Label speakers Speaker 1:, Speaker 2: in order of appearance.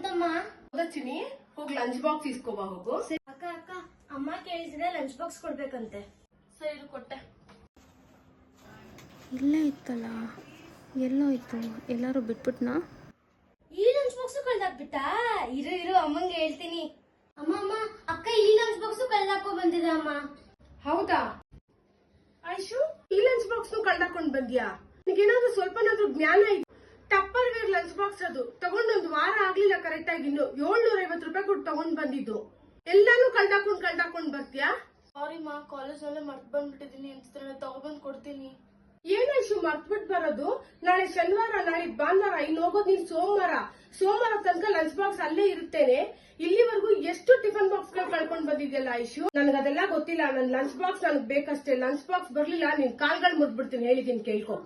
Speaker 1: ಬಂತಮ್ಮ.
Speaker 2: ಚಿನಿ ಹೋಗಿ lunch box ಇಸ್ಕೋಬಾ ಹೋಗು.
Speaker 1: ಅಕ್ಕ ಅಕ್ಕ ಅಮ್ಮ ಕೇಳಿದ್ರೆ ಲಂಚ್ ಬಾಕ್ಸ್ ಕೊಡ್ಬೇಕಂತೆ.
Speaker 2: ಸರಿ ಕೊಟ್ಟೆ.
Speaker 3: ಇಲ್ಲೇ ಇತ್ತಲ್ಲ, ಎಲ್ಲೋಯ್ತು? ಎಲ್ಲರೂ ಬಿಟ್ಬಿಟ್ನಾ?
Speaker 1: ಈ ಲಂಚ್ ಬಾಕ್ಸ್ ಕಳ್ದಾಕ್ಬಿಟ್ಟ. ಇರು ಅಮ್ಮಂಗೆ ಹೇಳ್ತೀನಿ. ಅಮ್ಮ ಅಮ್ಮ ಅಕ್ಕ ಈ ಲಂಚ್ ಬಾಕ್ಸ್ ಕಳ್ದಾಕೋ ಬಂದಿದೆ ಅಮ್ಮ.
Speaker 2: ಹೌದಾ ಐಶು, ಈ ಲಂಚ್ ಬಾಕ್ಸ್ ಕಳ್ದಾಕೊಂಡ್ ಬಂದ್ಯಾ? ನಿಗೇನಾದ್ರೂ ಸ್ವಲ್ಪನಾದ್ರೂ ಜ್ಞಾನ ಇದೆ? ಟಪ್ಪರ್ ವೇರ್ ಲಂಚ್ ಬಾಕ್ಸ್ ಅದು. ತಗೊಂಡೊಂದು ವಾರ ಆಗ್ಲಿಲ್ಲ ಕರೆಕ್ಟ್ ಆಗಿ. ಇನ್ನು 750 ರೂಪಾಯಿ ಕೊಟ್ಟು ತಗೊಂಡ್ ಬಂದಿದ್ದು. ಎಲ್ಲಾನು ಕಳ್ದಾಕೊಂಡ್ ಬರ್ತೀಯಾ?
Speaker 4: ಸಾರಿ ಮಾ, ಕಾಲೇಜ್ ನಲ್ಲೇ ಮರ್ತ್ ಬಂದ್ಬಿಟ್ಟಿದೀನಿ ಅಂತ ತಗೊಬಂದ್ ಕೊಡ್ತೀನಿ.
Speaker 2: ಏನೈಶು ಮರ್ತ್ಬಿಟ್ ಬರೋದು? ನಾಳೆ ಶನಿವಾರ, ನಾಳೆ ಭಾನುವಾರ, ಇನ್ನು ಹೋಗೋದು ನೀನ್ ಸೋಮವಾರ ತನಕ ಲಂಚ್ ಬಾಕ್ಸ್ ಅಲ್ಲೇ ಇರುತ್ತೇನೆ. ಇಲ್ಲಿವರೆಗೂ ಎಷ್ಟು ಟಿಫನ್ ಬಾಕ್ಸ್ ಗಳು ಕಳ್ಕೊಂಡ್ ಬಂದಿದ್ಯಲ್ಲ ಐಶು. ನನ್ಗದೆಲ್ಲ ಗೊತ್ತಿಲ್ಲ. ನನ್ ಲಂಚ್ ಬಾಕ್ಸ್ ನನಗ್ ಬೇಕಷ್ಟೇ. ಲಂಚ್ ಬಾಕ್ಸ್ ಬರ್ಲಿಲ್ಲ, ನಿನ್ ಕಾಲ್ಗಳು ಮುರ್ದ್ಬಿಡ್ತೀನಿ. ಹೇಳಿದೀನಿ ಕೇಳ್ಕೊ.